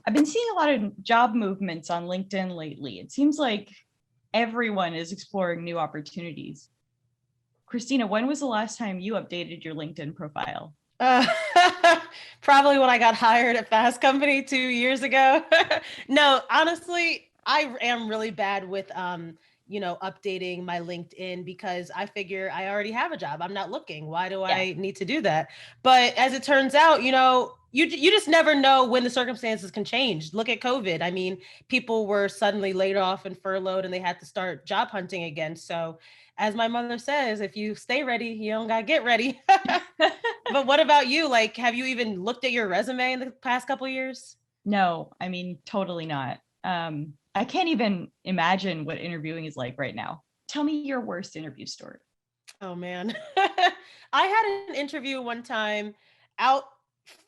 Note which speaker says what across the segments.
Speaker 1: I've been seeing a lot of job movements on LinkedIn lately. It seems like everyone is exploring new opportunities. Christina, when was the last time you updated your LinkedIn profile?
Speaker 2: Uh, Probably when I got hired at Fast Company 2 years ago. No, honestly, I am really bad with updating my LinkedIn because I figure I already have a job. I'm not looking. Why do
Speaker 1: Yeah.
Speaker 2: I need to do that? But as it turns out, you just never know when the circumstances can change. Look at COVID. I mean, people were suddenly laid off and furloughed and they had to start job hunting again. So, as my mother says, if you stay ready, you don't got to get ready. But what about you? Like, have you even looked at your resume in the past couple of years?
Speaker 1: No, I mean, totally not. I can't even imagine what interviewing is like right now. Tell me your worst interview story.
Speaker 2: Oh man. I had an interview one time out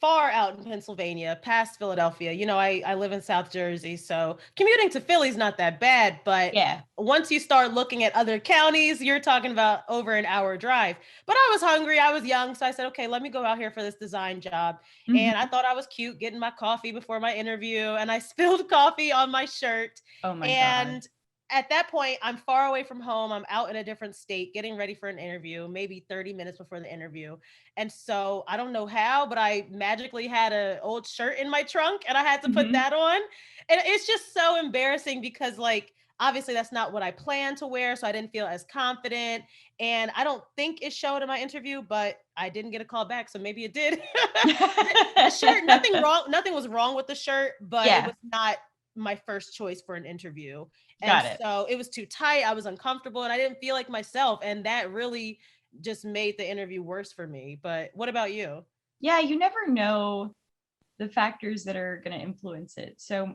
Speaker 2: far out in Pennsylvania, past Philadelphia. I live in South Jersey, so commuting to Philly is not that bad, but
Speaker 1: Yeah.
Speaker 2: once you start looking at other counties, you're talking about over an hour drive. But I was hungry, I was young, so I said, "Okay, let me go out here for this design job." And I
Speaker 1: Mhm.
Speaker 2: thought I was cute getting my coffee before my interview, and I spilled coffee on my shirt.
Speaker 1: Oh my God.
Speaker 2: And at that point, I'm far away from home. I'm out in a different state getting ready for an interview, maybe 30 minutes before the interview. And so I don't know how, but I magically had an old shirt in my trunk and I had to put
Speaker 1: Mhm.
Speaker 2: that on. And it's just so embarrassing because, like, obviously that's not what I planned to wear. So I didn't feel as confident. And I don't think it showed in my interview, but I didn't get a call back. So maybe it did. The shirt, nothing was wrong with the shirt, but it
Speaker 1: Yeah,
Speaker 2: was not my first choice for an interview. And
Speaker 1: got it.
Speaker 2: so it was too tight. I was uncomfortable and I didn't feel like myself. And that really just made the interview worse for me. But what about you?
Speaker 1: Yeah, you never know the factors that are going to influence it. So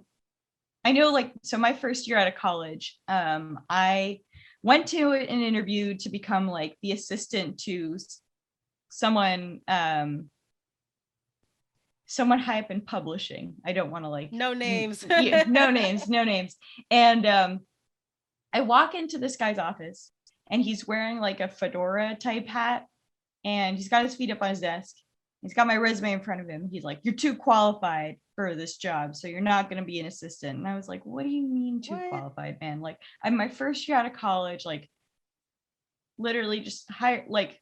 Speaker 1: I know, like, so my first year out of college, I went to an interview to become like the assistant to someone, someone high up in publishing. I don't want to like,
Speaker 2: No names.
Speaker 1: yeah, no names, no names. And I walk into this guy's office and he's wearing like a fedora type hat and he's got his feet up on his desk. He's got my resume in front of him. He's like, "You're too qualified for this job, so you're not going to be an assistant." And I was like, "What do you mean too
Speaker 2: What?
Speaker 1: qualified, man? Like, I'm my first year out of college, like literally just hire like,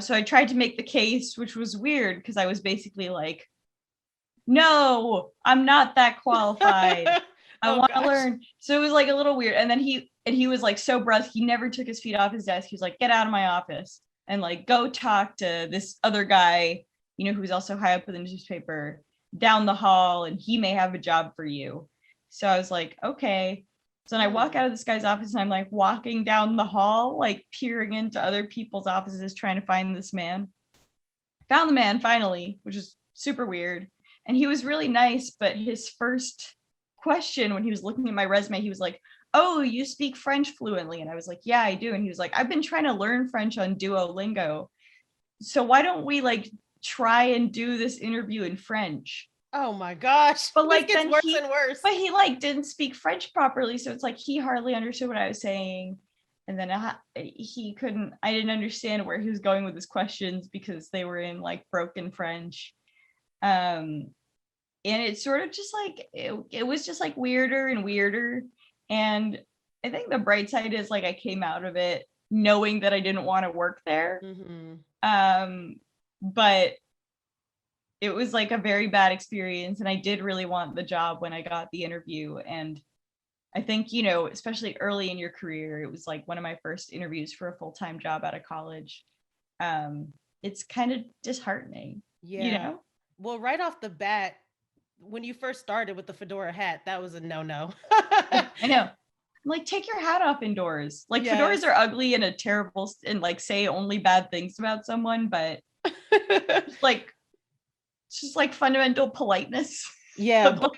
Speaker 1: so I tried to make the case, which was weird because I was basically like, "No, I'm not that qualified. I
Speaker 2: Oh
Speaker 1: want to
Speaker 2: gosh.
Speaker 1: learn." So it was like a little weird. And then he was like so brusque. He never took his feet off his desk. He was like, "Get out of my office and like go talk to this other guy, who's also high up in the newspaper down the hall, and he may have a job for you." So I was like, "Okay." So then I walk
Speaker 2: Hmm.
Speaker 1: out of this guy's office and I'm like walking down the hall, like peering into other people's offices trying to find this man. Found the man finally, which is super weird. And he was really nice, but his first question when he was looking at my resume, he was like, "Oh, you speak French fluently?" And I was like, "Yeah, I do." And he was like, "I've been trying to learn French on Duolingo. So why don't we like try and do this interview in French?"
Speaker 2: Oh my gosh.
Speaker 1: But
Speaker 2: This
Speaker 1: like
Speaker 2: gets
Speaker 1: then
Speaker 2: worse and worse.
Speaker 1: he like didn't speak French properly, so it's like he hardly understood what I was saying. And then I didn't understand where he was going with his questions because they were in like broken French. um and it's sort of just like it was just like weirder and weirder. And I think the bright side is like I came out of it knowing that I didn't want to work there.
Speaker 2: Hmm.
Speaker 1: um but it was like a very bad experience, and I did really want the job when I got the interview. And I think, especially early in your career, it was like one of my first interviews for a full-time job out of college. It's kind of disheartening, you
Speaker 2: Yeah.
Speaker 1: know
Speaker 2: Well, right off the bat, when you first started with the fedora hat, that was a no-no.
Speaker 1: yeah, I know. Like, take your hat off indoors. Like, fedoras are
Speaker 2: Yes.
Speaker 1: ugly and a terrible and like say only bad things about someone, but just like fundamental politeness.
Speaker 2: Yeah,
Speaker 1: Of
Speaker 2: but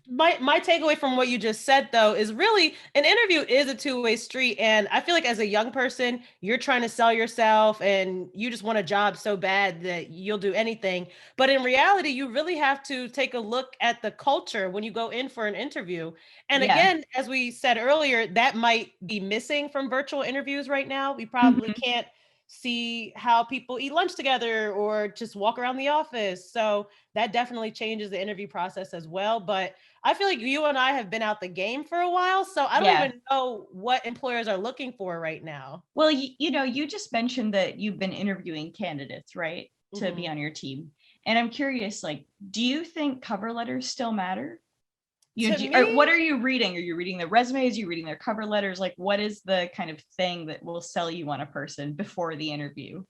Speaker 1: like,
Speaker 2: my takeaway from what you just said though is really an interview is a two-way street, and I feel like as a young person you're trying to sell yourself and you just want a job so bad that you'll do anything, but in reality you really have to take a look at the culture when you go in for an interview. And
Speaker 1: yeah.
Speaker 2: again, as we said earlier, that might be missing from virtual interviews right now. We probably
Speaker 1: Mhm.
Speaker 2: can't see how people eat lunch together or just walk around the office. So that definitely changes the interview process as well. But I feel like you and I have been out the game for a while, so I don't
Speaker 1: Yeah.
Speaker 2: even know what employers are looking for right now.
Speaker 1: Well, you just mentioned that you've been interviewing candidates, right, to be
Speaker 2: Mhm.
Speaker 1: on your team. And I'm curious, like, do you think cover letters still matter?
Speaker 2: To
Speaker 1: Or what
Speaker 2: me,
Speaker 1: are you reading? Are you reading their resumes? Are you reading their cover letters? Like, what is the kind of thing that will sell you on a person before the interview?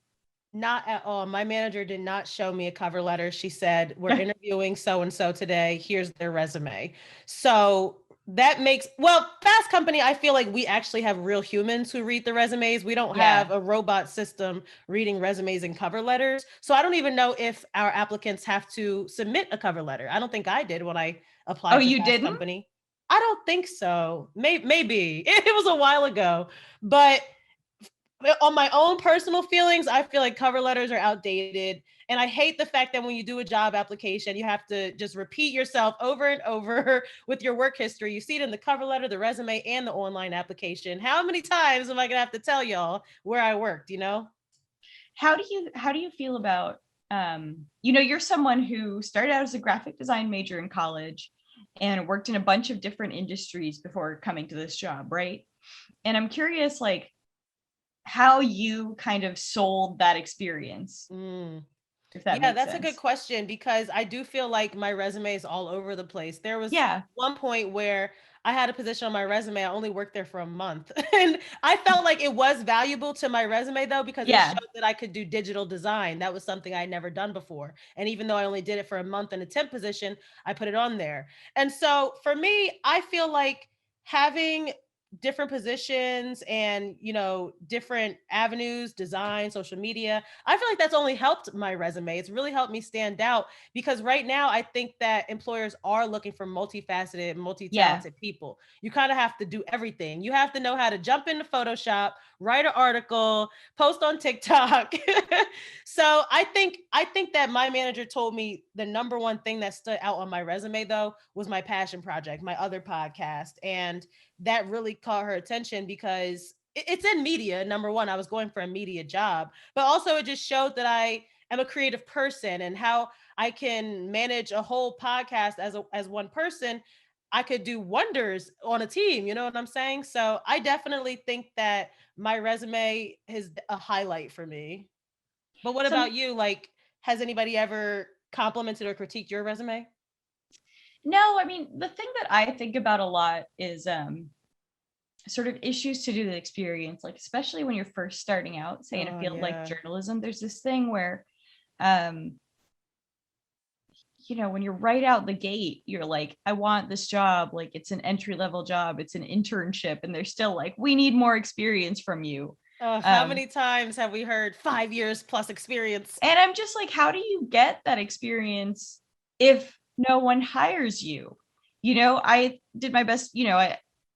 Speaker 2: not at all. My manager did not show me a cover letter. She said, "We're interviewing so and so today. Here's their resume." So that makes, well, Fast Company, I feel like we actually have real humans who read the resumes. We don't
Speaker 1: Yeah.
Speaker 2: have a robot system reading resumes and cover letters. So I don't even know if our applicants have to submit a cover letter. I don't think I did when I
Speaker 1: Oh,
Speaker 2: applied to
Speaker 1: you
Speaker 2: Fast
Speaker 1: didn't?
Speaker 2: Company. I don't think so. Maybe. It was a while ago, but on my own personal feelings, I feel like cover letters are outdated. And I hate the fact that when you do a job application, you have to just repeat yourself over and over with your work history. You see it in the cover letter, the resume, and the online application. How many times am I gonna have to tell y'all where I worked, you know?
Speaker 1: How do you feel about you're someone who started out as a graphic design major in college and worked in a bunch of different industries before coming to this job, right? And I'm curious, like, how you kind of sold that experience,
Speaker 2: Mm.
Speaker 1: if that
Speaker 2: Yeah,
Speaker 1: makes
Speaker 2: that's a good
Speaker 1: sense.
Speaker 2: question because I do feel like my resume is all over the place. There was
Speaker 1: Yeah.
Speaker 2: one point where I had a position on my resume. I only worked there for a month. And I felt like it was valuable to my resume though, because it
Speaker 1: Yeah.
Speaker 2: showed that I could do digital design. That was something I never done before. And even though I only did it for a month in a temp position, I put it on there. And so for me, I feel like having different positions and different avenues, design, social media, I feel like that's only helped my resume. It's really helped me stand out because right now I think that employers are looking for multifaceted,
Speaker 1: Yeah.
Speaker 2: multi-talented people. You kind of have to do everything. You have to know how to jump into Photoshop, write an article, post on TikTok. So I think that my manager told me the number one thing that stood out on my resume though was my passion project, my other podcast. And that really caught her attention because it's in media. Number one, I was going for a media job, but also it just showed that I am a creative person and how I can manage a whole podcast as one person. I could do wonders on a team, you know what I'm saying? So I definitely think that my resume is a highlight for me. But what
Speaker 1: Some
Speaker 2: about you? Like, has anybody ever complimented or critiqued your resume?
Speaker 1: No, I mean, the thing that I think about a lot is sort of issues to do with experience, like especially when you're first starting out, say in a
Speaker 2: Oh
Speaker 1: field like
Speaker 2: yeah.
Speaker 1: journalism, there's this thing where um when you're right out the gate, you're like, I want this job, like it's an entry level job, it's an internship, and they're still like, we need more experience from you.
Speaker 2: How
Speaker 1: um
Speaker 2: many times have we heard 5 years plus experience?
Speaker 1: and I'm just like, how do you get that experience if no one hires you? I did my best.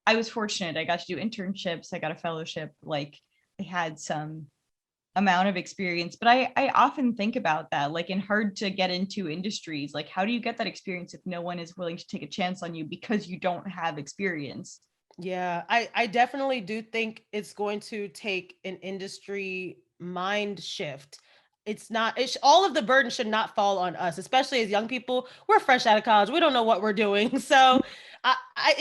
Speaker 1: I was fortunate, I got to do internships, I got a fellowship, like I had some amount of experience, but I often think about that, like in hard to get into industries, like how do you get that experience if no one is willing to take a chance on you because you don't have experience?
Speaker 2: Yeah, I definitely do think it's going to take an industry mind shift. It's not, all of the burden should not fall on us, especially as young people. We're fresh out of college. We don't know what we're doing. So,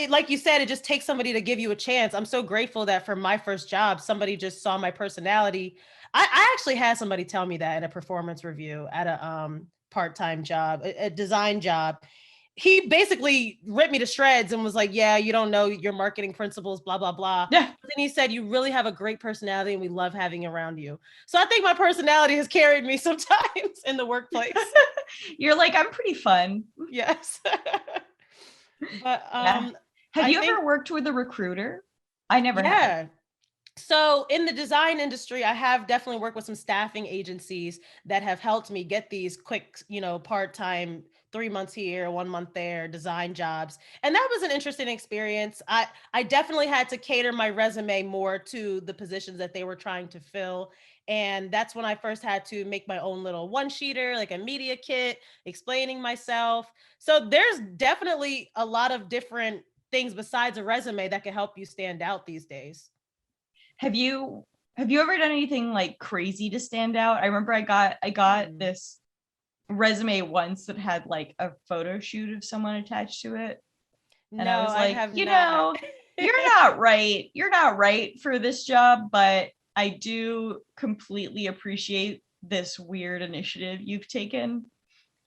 Speaker 2: like you said, it just takes somebody to give you a chance. I'm so grateful that for my first job, somebody just saw my personality. I actually had somebody tell me that in a performance review at a part-time job, a design job. He basically ripped me to shreds and was like, "Yeah, you don't know your marketing principles, blah blah blah."
Speaker 1: Yeah.
Speaker 2: But then he said, "You really have a great personality, and we love having you around you." So I think my personality has carried me sometimes in the workplace.
Speaker 1: You're like, I'm pretty fun.
Speaker 2: Yes, but
Speaker 1: Yeah. Have
Speaker 2: I
Speaker 1: you
Speaker 2: think
Speaker 1: ever worked with a recruiter? I never have.
Speaker 2: yeah. So in the design industry, I have definitely worked with some staffing agencies that have helped me get these quick, part-time 3 months here, 1 month there, design jobs. And that was an interesting experience. I definitely had to cater my resume more to the positions that they were trying to fill. And that's when I first had to make my own little one-sheeter, like a media kit, explaining myself. So there's definitely a lot of different things besides a resume that can help you stand out these days.
Speaker 1: Have you? Have you ever done anything like crazy to stand out? I remember I got this resume once that had like a photo shoot of someone attached to it. And I
Speaker 2: No,
Speaker 1: was
Speaker 2: I
Speaker 1: like,
Speaker 2: have not.
Speaker 1: you're not right. You're not right for this job, but I do completely appreciate this weird initiative you've taken.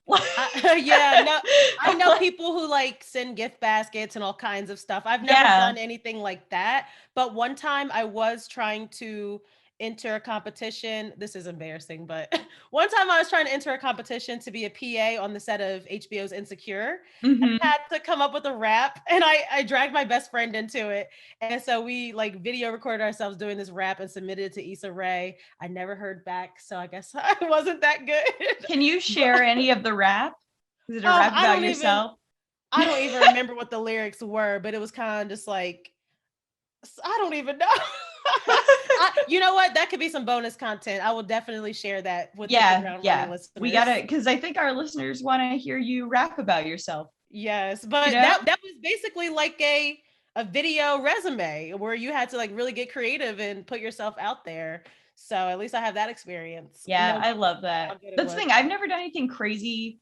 Speaker 2: Yeah, no, I know people who like send gift baskets and all kinds of stuff. I've never
Speaker 1: Yeah.
Speaker 2: done anything like that, but one time I was trying to enter a competition. This is embarrassing, but one time I was trying to enter a competition to be a PA on the set of HBO's Insecure. And
Speaker 1: Mhm.
Speaker 2: I had to come up with a rap, and I dragged my best friend into it. And so we like video recorded ourselves doing this rap and submitted it to Issa Rae. I never heard back, so I guess I wasn't that good.
Speaker 1: Can you
Speaker 2: But
Speaker 1: share any of the rap? Is it a rap
Speaker 2: I
Speaker 1: about
Speaker 2: don't even
Speaker 1: yourself?
Speaker 2: I don't even remember what the lyrics were, but it was kind of just like I don't even know. You know what? That could be some bonus content. I will definitely share that with Hit the
Speaker 1: Yeah,
Speaker 2: Ground Running
Speaker 1: yeah. We gotta,
Speaker 2: listeners.
Speaker 1: because I think our listeners want to hear you rap about yourself.
Speaker 2: Yes,
Speaker 1: You
Speaker 2: but
Speaker 1: know?
Speaker 2: that was basically like a video resume where you had to like really get creative and put yourself out there. So at least I have that experience.
Speaker 1: Yeah,
Speaker 2: No
Speaker 1: I
Speaker 2: matter
Speaker 1: love
Speaker 2: how
Speaker 1: that.
Speaker 2: good it
Speaker 1: That's the
Speaker 2: was.
Speaker 1: thing. I've never done anything crazy.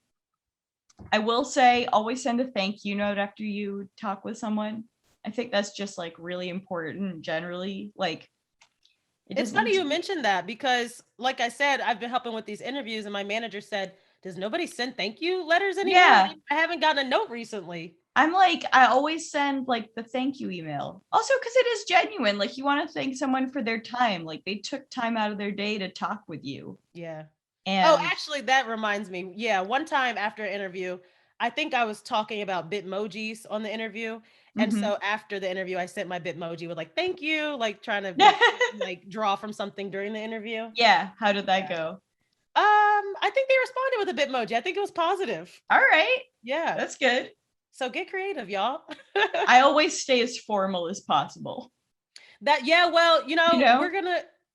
Speaker 1: I will say always send a thank you note after you talk with someone. I think that's just like really important generally. Like it
Speaker 2: It's
Speaker 1: doesn't
Speaker 2: funny
Speaker 1: need to
Speaker 2: you
Speaker 1: be.
Speaker 2: mentioned that because, like I said, I've been helping with these interviews, and my manager said, "Does nobody send thank you letters anymore?" And
Speaker 1: Yeah.
Speaker 2: I haven't gotten a note recently.
Speaker 1: I'm like, I always send like the thank you email. Also, because it is genuine. Like you want to thank someone for their time. Like they took time out of their day to talk with you.
Speaker 2: Yeah. Oh,
Speaker 1: And
Speaker 2: actually, that reminds me. Yeah, one time after an interview, I think I was talking about Bitmojis on the interview. And
Speaker 1: mhm.
Speaker 2: so after the interview, I sent my Bitmoji with like, thank you, like trying to make like draw from something during the interview.
Speaker 1: Yeah, how did that
Speaker 2: Yeah.
Speaker 1: go?
Speaker 2: I think they responded with a Bitmoji. I think it was positive.
Speaker 1: All right.
Speaker 2: Yeah.
Speaker 1: That's good.
Speaker 2: So get creative, y'all.
Speaker 1: I always stay as formal as possible.
Speaker 2: That yeah, well,
Speaker 1: You know?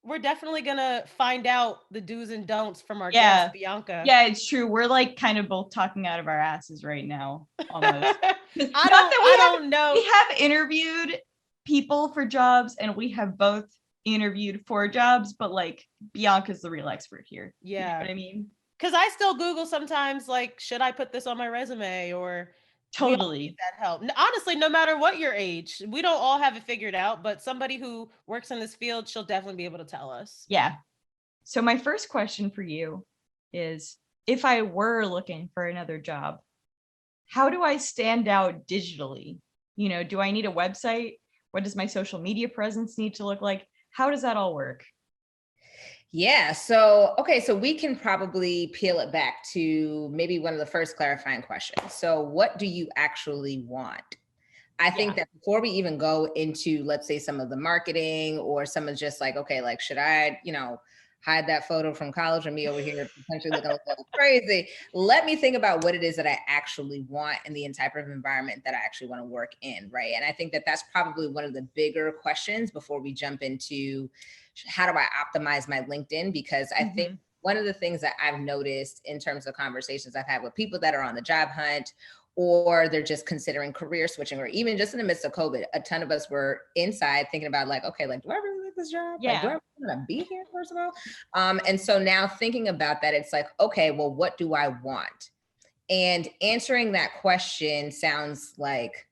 Speaker 2: we're definitely gonna find out the do's and don'ts from our guest,
Speaker 1: Yeah.
Speaker 2: Bianca.
Speaker 1: Yeah, it's true. We're like kind of both talking out of our asses right now, almost. Not
Speaker 2: I
Speaker 1: that
Speaker 2: don't know.
Speaker 1: we have interviewed people for jobs and we have both interviewed for jobs, but like Bianca's the real expert here. You know
Speaker 2: Yeah.
Speaker 1: what I mean?
Speaker 2: Because I still Google sometimes, like, should I put this on my resume? Or we all need
Speaker 1: Totally.
Speaker 2: that help. Honestly, no matter what your age, we don't all have it figured out, but somebody who works in this field, she'll definitely be able to tell us.
Speaker 1: Yeah. So my first question for you is if I were looking for another job, how do I stand out digitally? You know, do I need a website? What does my social media presence need to look like? How does that all work?
Speaker 3: Yeah. So, okay. So we can probably peel it back to maybe one of the first clarifying questions. So, what do you actually want? I think
Speaker 2: Yeah.
Speaker 3: that before we even go into, let's say, some of the marketing or some of just like, okay, like, should I, hide that photo from college and me over here potentially looking a little crazy? Let me think about what it is that I actually want and the type of environment that I actually want to work in, right? And I think that that's probably one of the bigger questions before we jump into how do I optimize my LinkedIn? Because I think one of the things that I've noticed in terms of conversations I've had with people that are on the job hunt or they're just considering career switching, or even just in the midst of COVID, a ton of us were inside thinking about like, okay, like, do I really like this job? Like, do I
Speaker 1: Yeah.
Speaker 3: want to be here, first of all? And so now thinking about that, it's like, okay, well, what do I want? And answering that question sounds like,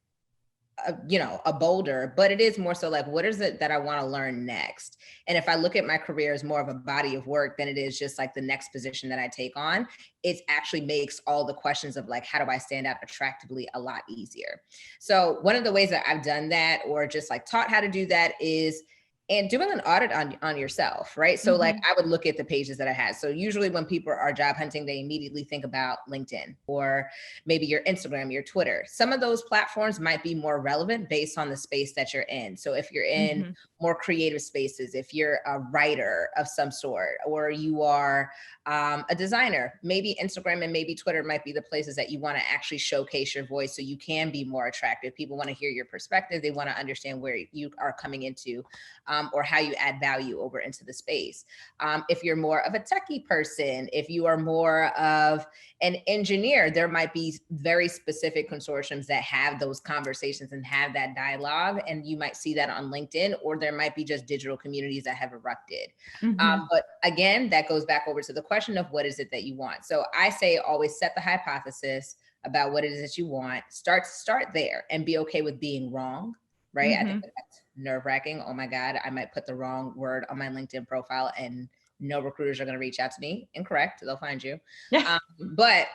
Speaker 3: a boulder, but it is more so like, what is it that I want to learn next? And if I look at my career as more of a body of work than it is just like the next position that I take on, it actually makes all the questions of like, how do I stand out attractively a lot easier. So one of the ways that I've done that or just like taught how to do that is and doing an audit on yourself, right? So like I would look at the pages that I had. So usually when people are job hunting, they immediately think about LinkedIn or maybe your Instagram, your Twitter. Some of those platforms might be more relevant based on the space that you're in. So if you're in more creative spaces, if you're a writer of some sort, or you are a designer, maybe Instagram and maybe Twitter might be the places that you want to actually showcase your voice so you can be more attractive. People want to hear your perspective. They want to understand where you are coming into or how you add value over into the space. If you're more of a techie person, if you are more of an engineer, there might be very specific consortiums that have those conversations and have that dialogue. And you might see that on LinkedIn, or there might be just digital communities that have erupted. But again, that goes back over to the question of what is it that you want? So I say always set the hypothesis about what it is that you want. Start there and be okay with being wrong, right? I think that's nerve-wracking. Oh my God, I might put the wrong word on my LinkedIn profile and no recruiters are going to reach out to me. Incorrect. They'll find you. But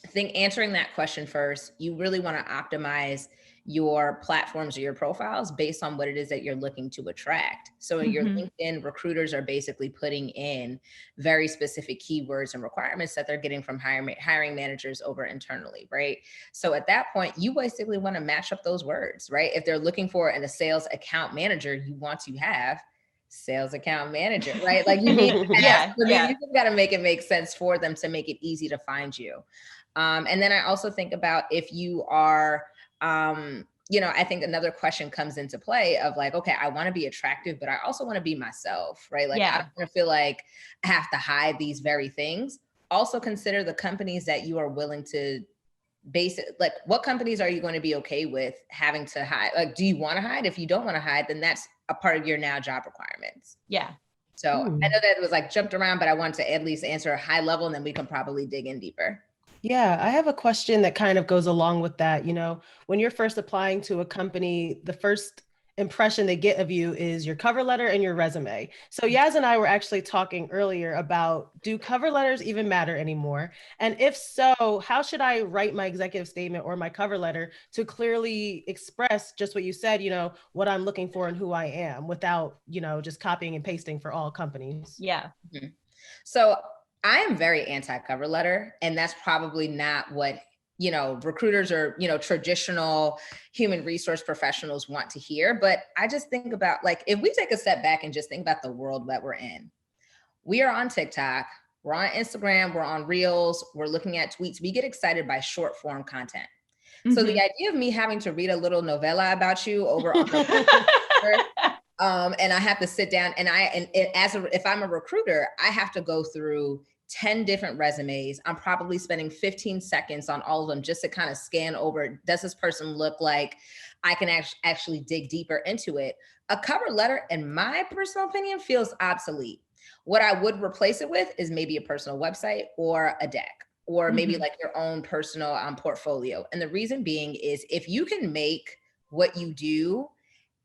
Speaker 3: I think answering that question first, you really want to optimize your platforms or your profiles based on what it is that you're looking to attract. So your LinkedIn recruiters are basically putting in very specific keywords and requirements that they're getting from hiring managers over internally, right? So at that point, you basically want to match up those words, right? If they're looking for a sales account manager, you want to have sales account manager, right? Like you need to have, you just got to make it make sense for them to make it easy to find you. And then I also think about if you are, I think another question comes into play of like, okay, I want to be attractive, but I also want to be myself, right? Like I don't want to feel like I have to hide these very things. Also consider the companies that you are willing to base it. Like what companies are you going to be okay with having to hide? Like, do you want to hide? If you don't want to hide, then that's a part of your now job requirements.
Speaker 1: Yeah.
Speaker 3: So I know that it was like jumped around, but I wanted to at least answer a high level and then we can probably dig in deeper.
Speaker 2: Yeah, I have a question that kind of goes along with that. When you're first applying to a company, the first impression they get of you is your cover letter and your resume. So Yaz and I were actually talking earlier about, do cover letters even matter anymore? And if so, how should I write my executive statement or my cover letter to clearly express just what you said, what I'm looking for and who I am without, just copying and pasting for all companies?
Speaker 1: Yeah.
Speaker 3: So I am very anti-cover letter, and that's probably not what, recruiters or, traditional human resource professionals want to hear. But I just think about like, if we take a step back and just think about the world that we're in, we are on TikTok, we're on Instagram, we're on Reels, we're looking at tweets. We get excited by short form content. So the idea of me having to read a little novella about you over on the and I have to sit down if I'm a recruiter, I have to go through 10 different resumes. I'm probably spending 15 seconds on all of them just to kind of scan over. Does this person look like I can actually dig deeper into it? A cover letter, in my personal opinion, feels obsolete. What I would replace it with is maybe a personal website or a deck, or maybe like your own personal portfolio. And the reason being is if you can make what you do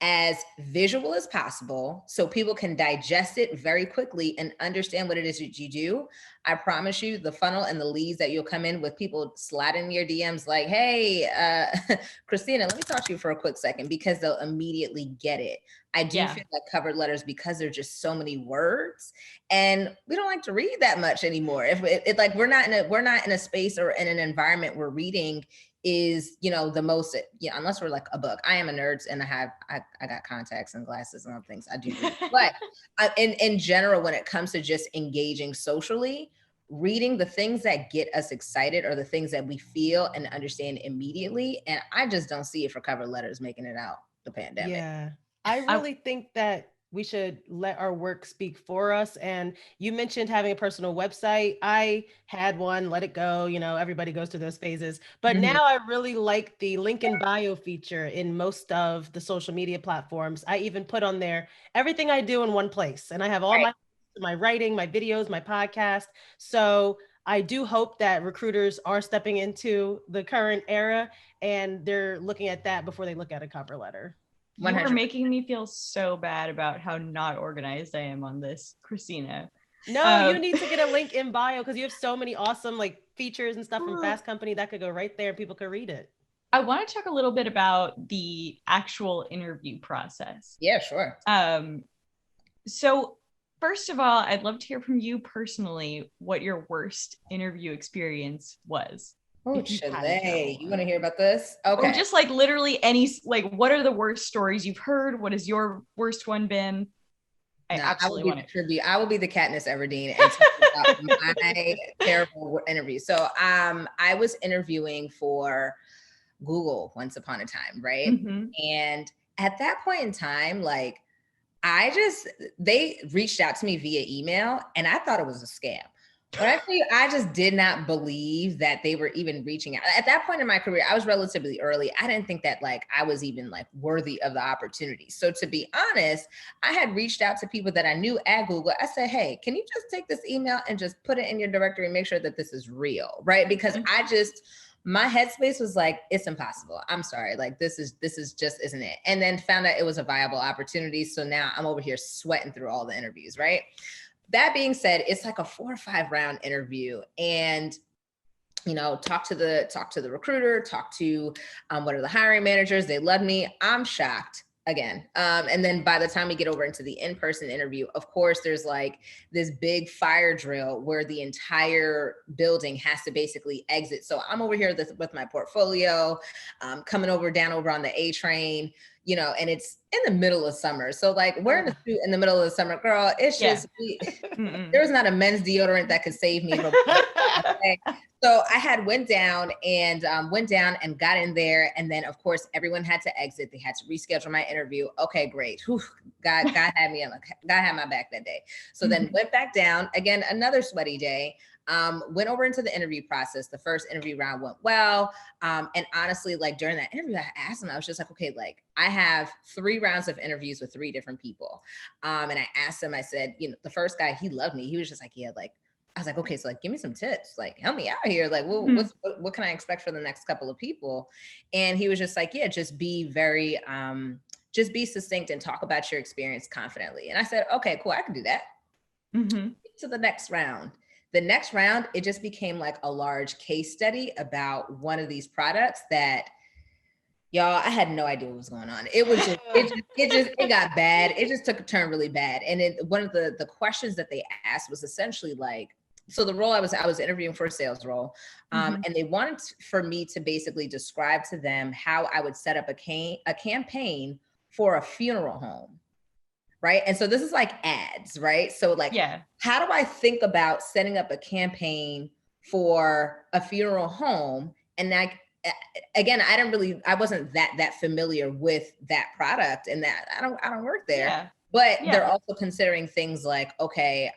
Speaker 3: as visual as possible so people can digest it very quickly and understand what it is that you do, I promise you the funnel and the leads that you'll come in with, people sliding in your DMs like, hey, Christina, let me talk to you for a quick second, because they'll immediately get it. I do feel like cover letters, because there's just so many words and we don't like to read that much anymore. If like we're not in a space or in an environment where reading is, the most, unless we're like a book. I am a nerd and I got contacts and glasses and other things I do read. But in general, when it comes to just engaging socially, reading the things that get us excited are the things that we feel and understand immediately. And I just don't see it for cover letters making it out the pandemic.
Speaker 2: Yeah, I really think that we should let our work speak for us. And you mentioned having a personal website. I had one, let it go. Everybody goes through those phases. But now I really like the link in bio feature in most of the social media platforms. I even put on there everything I do in one place. And I have all my writing, my videos, my podcast. So I do hope that recruiters are stepping into the current era and they're looking at that before they look at a cover letter.
Speaker 1: 100%. You are making me feel so bad about how not organized I am on this, Christina.
Speaker 2: No, you need to get a link in bio because you have so many awesome like features and stuff from Fast Company that could go right there and people could read it.
Speaker 1: I want to talk a little bit about the actual interview process.
Speaker 3: Yeah, sure.
Speaker 1: So first of all, I'd love to hear from you personally what your worst interview experience was.
Speaker 3: Oh, Chile. You want to hear about this? Okay.
Speaker 1: Or just like literally any, like, what are the worst stories you've heard? What has your worst one been? I
Speaker 3: will be the Katniss Everdeen and talk about my terrible interview. So I was interviewing for Google once upon a time, right? And at that point in time, like, They reached out to me via email and I thought it was a scam. When I tell you, I just did not believe that they were even reaching out. At that point in my career, I was relatively early. I didn't think that like I was even like worthy of the opportunity. So to be honest, I had reached out to people that I knew at Google. I said, hey, can you just take this email and just put it in your directory and make sure that this is real, right? Because my headspace was like, it's impossible. I'm sorry. Like this is just isn't it. And then found out it was a viable opportunity. So now I'm over here sweating through all the interviews, right? That being said, it's like a 4 or 5 round interview, and talk to the recruiter, talk to one of the hiring managers. They love me. I'm shocked again. And then by the time we get over into the in-person interview, of course, there's like this big fire drill where the entire building has to basically exit. So I'm over here with my portfolio, coming down over on the A train, and it's in the middle of summer. So like wearing a suit in the middle of the summer, girl, it's just, there's not a men's deodorant that could save me. Okay. So I had went down and got in there. And then of course, everyone had to exit. They had to reschedule my interview. Okay, great. Whew. God had my back that day. So then went back down again, another sweaty day. Went over into the interview process. The first interview round went well. And honestly, like during that interview, I asked them, I was just like, okay, like I have 3 rounds of interviews with 3 different people. And I asked him, I said, the first guy, he loved me. He was just like, yeah, like, I was like, okay, so like, give me some tips, like help me out here. Like, what can I expect for the next couple of people? And he was just like, yeah, just be very, just be succinct and talk about your experience confidently. And I said, okay, cool, I can do that. To the next round. The next round, it just became like a large case study about one of these products that, y'all, I had no idea what was going on. It was just, it got bad. It just took a turn really bad. And one of the questions that they asked was essentially like, so the role I was interviewing for a sales role, and they wanted for me to basically describe to them how I would set up a campaign for a funeral home. Right. And so this is like ads, right? So like, how do I think about setting up a campaign for a funeral home? And like, again, I wasn't that familiar with that product, and that I don't work there. But they're also considering things like, okay,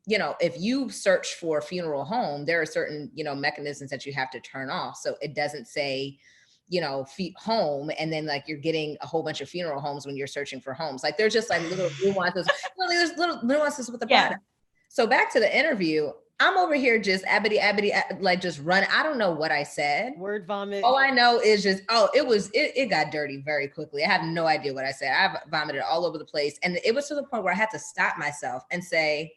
Speaker 3: if you search for a funeral home, there are certain, mechanisms that you have to turn off. So it doesn't say, home, and then like you're getting a whole bunch of funeral homes when you're searching for homes. Like there's just like little nuances. There's little nuances with the product. So back to the interview, I'm over here just like just run. I don't know what I said.
Speaker 2: Word vomit.
Speaker 3: All I know is just, it got dirty very quickly. I have no idea what I said. I vomited all over the place. And it was to the point where I had to stop myself and say,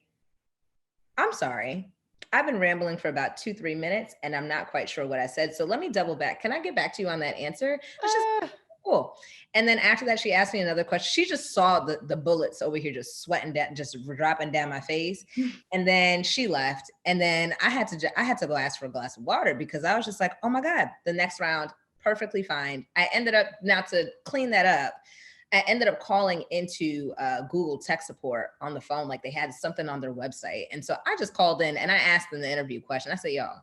Speaker 3: I'm sorry. I've been rambling for about 2-3 minutes and I'm not quite sure what I said. So let me double back. Can I get back to you on that answer? It's just cool. And then after that, she asked me another question. She just saw the bullets over here, just sweating down, just dropping down my face. And then she left. And then I had to go ask for a glass of water because I was just like, oh my God, the next round, perfectly fine. I ended up, now to clean that up, I ended up calling into Google tech support on the phone. Like they had something on their website. And so I just called in and I asked them the interview question. I said, y'all,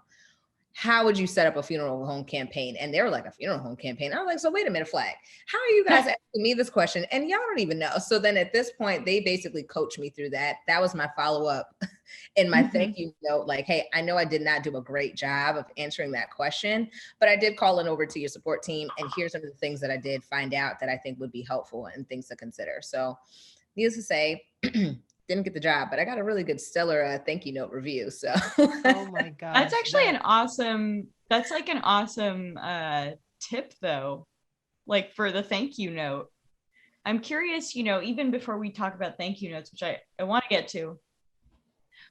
Speaker 3: how would you set up a funeral home campaign? And they were like, a funeral home campaign. I was like, so wait a minute, Flag, how are you guys asking me this question? And y'all don't even know. So then at this point, they basically coached me through that. That was my follow-up in my thank you note. Like, hey, I know I did not do a great job of answering that question, but I did call in over to your support team. And here's some of the things that I did find out that I think would be helpful and things to consider. So needless to say, didn't get the job, but I got a really good stellar thank you note review. So
Speaker 2: oh my God.
Speaker 1: That's actually an awesome tip though, like for the thank you note. I'm curious, even before we talk about thank you notes, which I want to get to,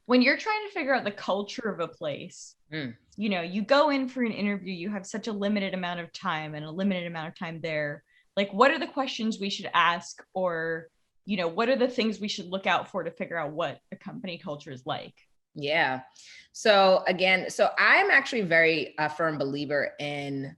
Speaker 1: when you're trying to figure out the culture of a place, you go in for an interview, you have such a limited amount of time and a limited amount of time there. Like, what are the questions we should ask, or what are the things we should look out for to figure out what a company culture is like?
Speaker 3: Yeah. So I'm actually very firm believer in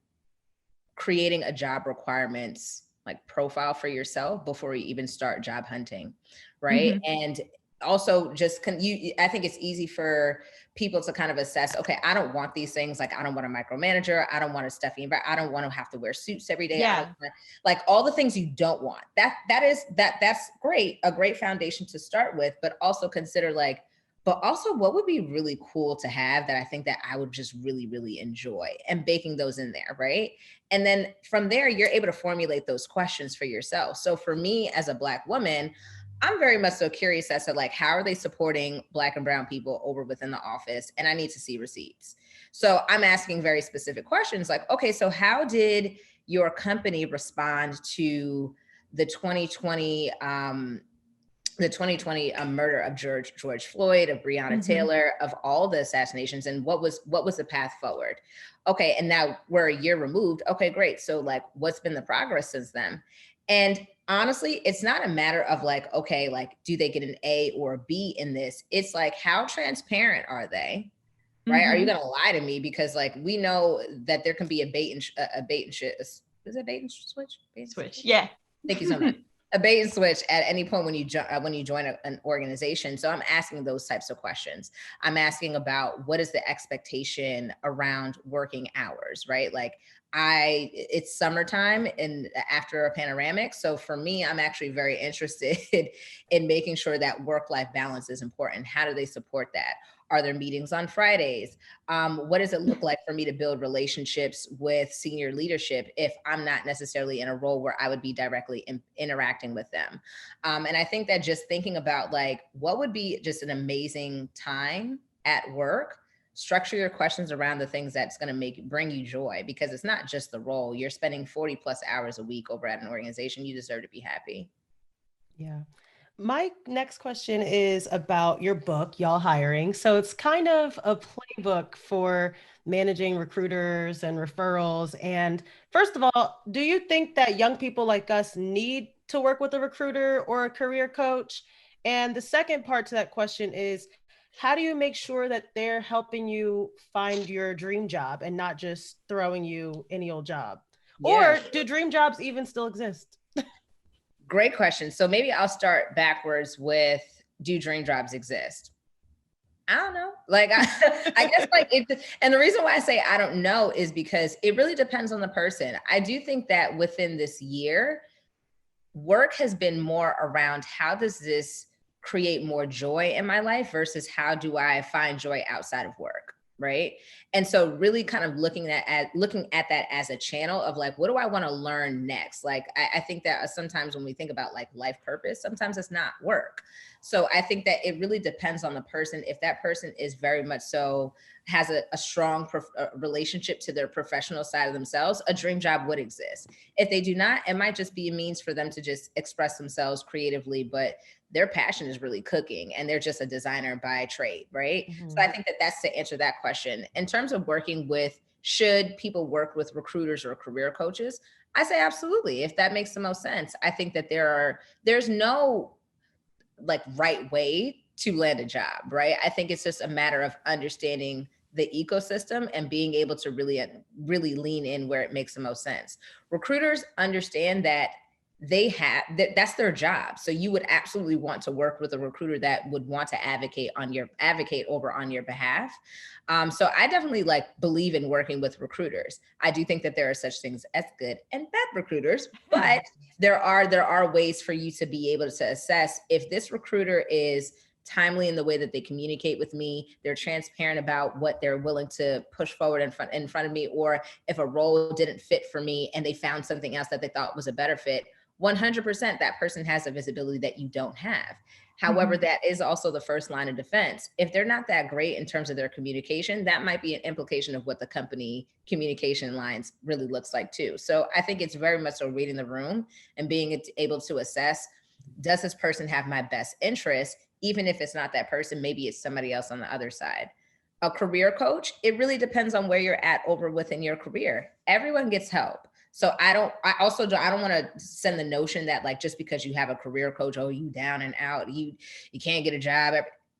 Speaker 3: creating a job requirements like profile for yourself before you even start job hunting, right? And also just I think it's easy for people to kind of assess, okay, I don't want these things. Like, I don't want a micromanager. I don't want a stuffy environment. I don't want to have to wear suits every day.
Speaker 1: Yeah.
Speaker 3: I don't want, like, all the things you don't want. That's great. A great foundation to start with, but also consider like, but also what would be really cool to have that I think that I would just really, really enjoy, and baking those in there, right? And then from there, you're able to formulate those questions for yourself. So for me as a Black woman, I'm very much so curious as to like, how are they supporting Black and brown people over within the office? And I need to see receipts. So I'm asking very specific questions like, okay, so how did your company respond to the 2020 murder of George Floyd, of Breonna Taylor, of all the assassinations, and what was the path forward? Okay, and now we're a year removed. Okay, great. So like, what's been the progress since then? And honestly, it's not a matter of like, okay, like, do they get an A or a B in this? It's like, how transparent are they? Right? Are you going to lie to me? Because like, we know that there can be a bait and shit. Is it bait and switch?
Speaker 1: Switch. Yeah.
Speaker 3: Thank you so much. A bait and switch at any point when you join an organization. So I'm asking those types of questions. I'm asking about, what is the expectation around working hours, right? Like, it's summertime and after a panoramic. So for me, I'm actually very interested in making sure that work-life balance is important. How do they support that? Are there meetings on Fridays? What does it look like for me to build relationships with senior leadership if I'm not necessarily in a role where I would be directly interacting with them? And I think that just thinking about like, what would be just an amazing time at work, structure your questions around the things that's going to bring you joy, because it's not just the role. You're spending 40 plus hours a week over at an organization. You deserve to be happy.
Speaker 2: Yeah. My next question is about your book, Y'all Hiring. So it's kind of a playbook for managing recruiters and referrals. And first of all, do you think that young people like us need to work with a recruiter or a career coach? And the second part to that question is, how do you make sure that they're helping you find your dream job and not just throwing you any old job?
Speaker 3: Yeah.
Speaker 2: Or do dream jobs even still exist?
Speaker 3: Great question. So maybe I'll start backwards with, do dream jobs exist? I don't know. Like, I guess like and the reason why I say I don't know is because it really depends on the person. I do think that within this year, work has been more around, how does this create more joy in my life versus how do I find joy outside of work? Right. And so really kind of looking at that as a channel of like, what do I want to learn next? Like, I think that sometimes when we think about like life purpose, sometimes it's not work. So I think that it really depends on the person. If that person is very much so has a strong relationship to their professional side of themselves, a dream job would exist. If they do not, it might just be a means for them to just express themselves creatively, but their passion is really cooking and they're just a designer by trade, right? So I think that that's to answer that question. In terms of working with, should people work with recruiters or career coaches? I say absolutely, if that makes the most sense. I think that there's no like right way to land a job, right? I think it's just a matter of understanding the ecosystem and being able to really lean in where it makes the most sense. Recruiters understand that that's their job. So you would absolutely want to work with a recruiter that would want to advocate on your behalf. So I definitely believe in working with recruiters. I do think that there are such things as good and bad recruiters, but there are ways for you to be able to assess if this recruiter is timely in the way that they communicate with me, they're transparent about what they're willing to push forward in front of me, or if a role didn't fit for me and they found something else that they thought was a better fit, 100% that person has a visibility that you don't have. However, that is also the first line of defense. If they're not that great in terms of their communication, that might be an implication of what the company communication lines really looks like too. So I think it's very much so reading the room and being able to assess, does this person have my best interest? Even if it's not that person, maybe it's somebody else on the other side. A career coach, it really depends on where you're at over within your career. Everyone gets help. So I don't want to send the notion that just because you have a career coach, oh, you down and out, you can't get a job.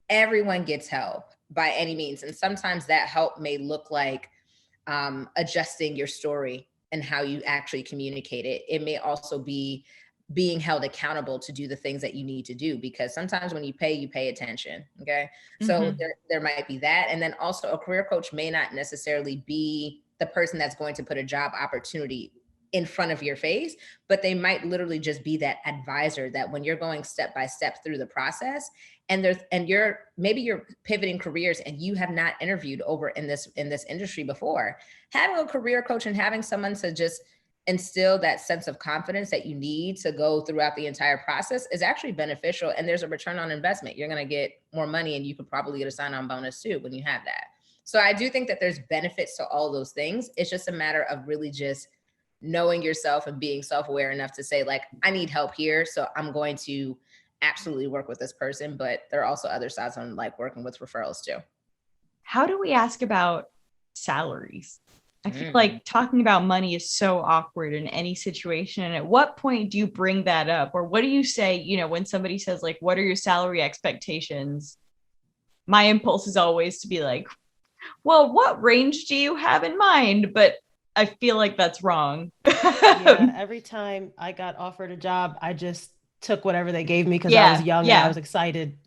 Speaker 3: Everyone gets help by any means. And sometimes that help may look like adjusting your story and how you actually communicate it. It may also be being held accountable to do the things that you need to do, because sometimes when you pay attention. Okay. So there might be that. And then also a career coach may not necessarily be the person that's going to put a job opportunity in front of your face, but they might literally just be that advisor that when you're going step by step through the process and maybe you're pivoting careers and you have not interviewed over in this industry before, having a career coach and having someone to just instill that sense of confidence that you need to go throughout the entire process is actually beneficial. And there's a return on investment. You're going to get more money, and you could probably get a sign-on bonus too when you have that. So I do think that there's benefits to all those things. It's just a matter of really just knowing yourself and being self-aware enough to say, like, I need help here, so I'm going to absolutely work with this person. But there are also other sides on like working with referrals too.
Speaker 1: How do we ask about salaries? I feel like talking about money is so awkward in any situation. And at what point do you bring that up? Or what do you say, you know, when somebody says, like, what are your salary expectations? My impulse is always to be like, well, what range do you have in mind? But I feel like that's wrong.
Speaker 2: Yeah, every time I got offered a job, I just took whatever they gave me because I was young and I was excited.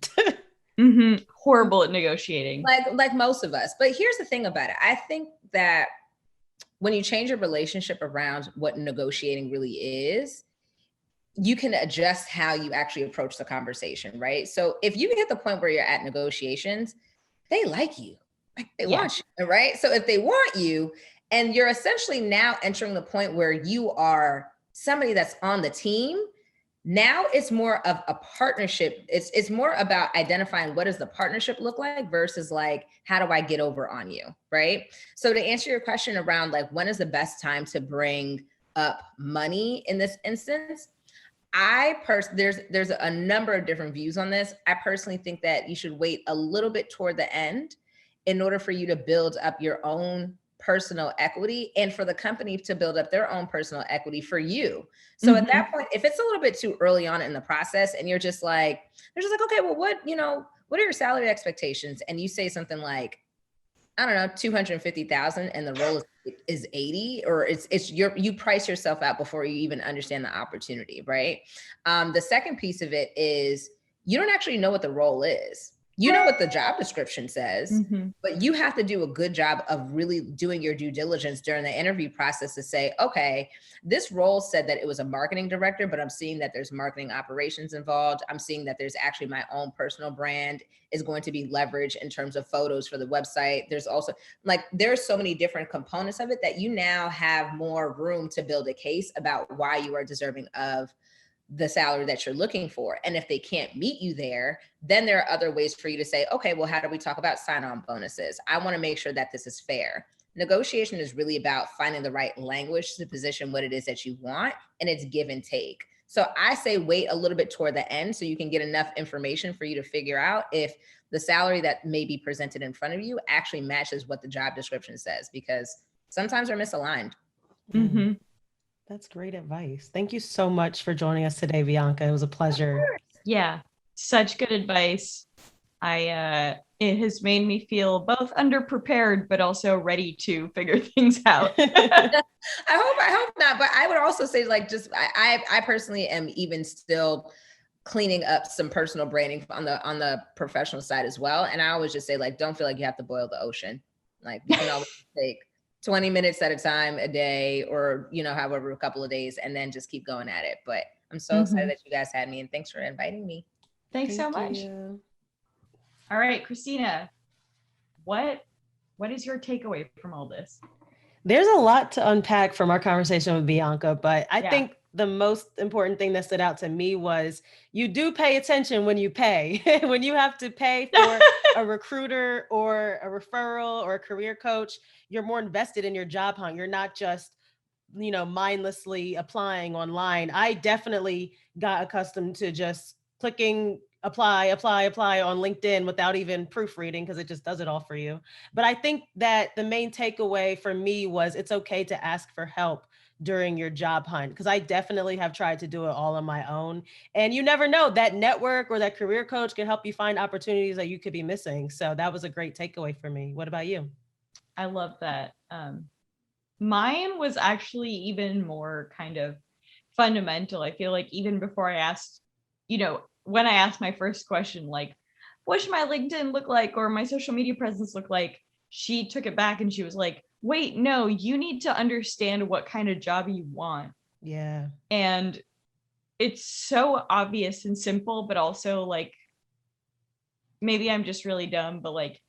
Speaker 1: Horrible at negotiating.
Speaker 3: Like most of us. But here's the thing about it. I think that when you change your relationship around what negotiating really is, you can adjust how you actually approach the conversation, right? So if you get the point where you're at negotiations, they like you, like they want you, right? So if they want you, and you're essentially now entering the point where you are somebody that's on the team, now it's more of a partnership. It's more about identifying what does the partnership look like versus like, how do I get over on you, right? So to answer your question around like, when is the best time to bring up money in this instance? There's a number of different views on this. I personally think that you should wait a little bit toward the end in order for you to build up your own personal equity and for the company to build up their own personal equity for you. So at that point, if it's a little bit too early on in the process and you're just like, okay, well, what are your salary expectations? And you say something like, I don't know, 250,000 and the role is 80, or you price yourself out before you even understand the opportunity, right? The second piece of it is you don't actually know what the role is. You know what the job description says, but you have to do a good job of really doing your due diligence during the interview process to say, okay, this role said that it was a marketing director, but I'm seeing that there's marketing operations involved. I'm seeing that there's actually my own personal brand is going to be leveraged in terms of photos for the website. There's also there's so many different components of it that you now have more room to build a case about why you are deserving of the salary that you're looking for. And if they can't meet you there, then there are other ways for you to say, okay, well, how do we talk about sign-on bonuses? I want to make sure that this is fair. Negotiation is really about finding the right language to position what it is that you want, and it's give and take. So I say wait a little bit toward the end so you can get enough information for you to figure out if the salary that may be presented in front of you actually matches what the job description says, because sometimes they're misaligned.
Speaker 2: That's great advice. Thank you so much for joining us today, Bianca. It was a pleasure.
Speaker 1: Yeah, such good advice. It has made me feel both underprepared, but also ready to figure things out.
Speaker 3: I hope not. But I would also say, I personally am even still cleaning up some personal branding on the professional side as well. And I always just say, don't feel like you have to boil the ocean. You can always take 20 minutes at a time a day, or, however, a couple of days, and then just keep going at it. But I'm so excited that you guys had me, and thanks for inviting me.
Speaker 1: Thanks so much. All right, Christina, what is your takeaway from all this?
Speaker 2: There's a lot to unpack from our conversation with Bianca, but I think the most important thing that stood out to me was you do pay attention when you pay. When you have to pay for a recruiter or a referral or a career coach, you're more invested in your job hunt. You're not just, mindlessly applying online. I definitely got accustomed to just clicking apply on LinkedIn without even proofreading, because it just does it all for you. But I think that the main takeaway for me was it's okay to ask for help during your job hunt, because I definitely have tried to do it all on my own. And you never know, that network or that career coach can help you find opportunities that you could be missing. So that was a great takeaway for me. What about you?
Speaker 1: I love that. Mine was actually even more kind of fundamental. I feel like even before I asked, when I asked my first question, like, what should my LinkedIn look like or my social media presence look like? She took it back and she was like, wait, no, you need to understand what kind of job you want.
Speaker 2: Yeah.
Speaker 1: And it's so obvious and simple, but also like, maybe I'm just really dumb, but like,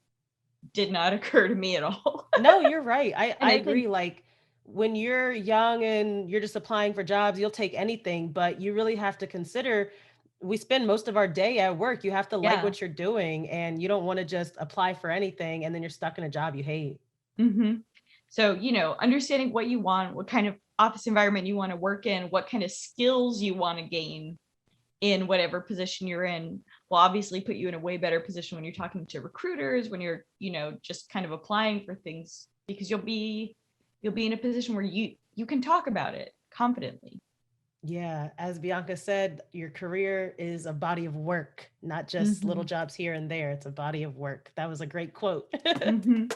Speaker 1: did not occur to me at all.
Speaker 2: No, you're right. I
Speaker 1: I
Speaker 2: agree.
Speaker 1: think-
Speaker 2: Like when you're young and you're just applying for jobs, you'll take anything, but you really have to consider we spend most of our day at work. You have to like
Speaker 1: Yeah.
Speaker 2: what you're doing, and you don't want to just apply for anything and then you're stuck in a job you hate.
Speaker 1: Mm-hmm. So, understanding what you want, what kind of office environment you want to work in, what kind of skills you want to gain in whatever position you're in will obviously put you in a way better position when you're talking to recruiters, when you're, just kind of applying for things, because you'll be in a position where you can talk about it confidently.
Speaker 2: Yeah, as Bianca said, your career is a body of work, not just little jobs here and there. It's a body of work. That was a great quote.
Speaker 1: Mhm.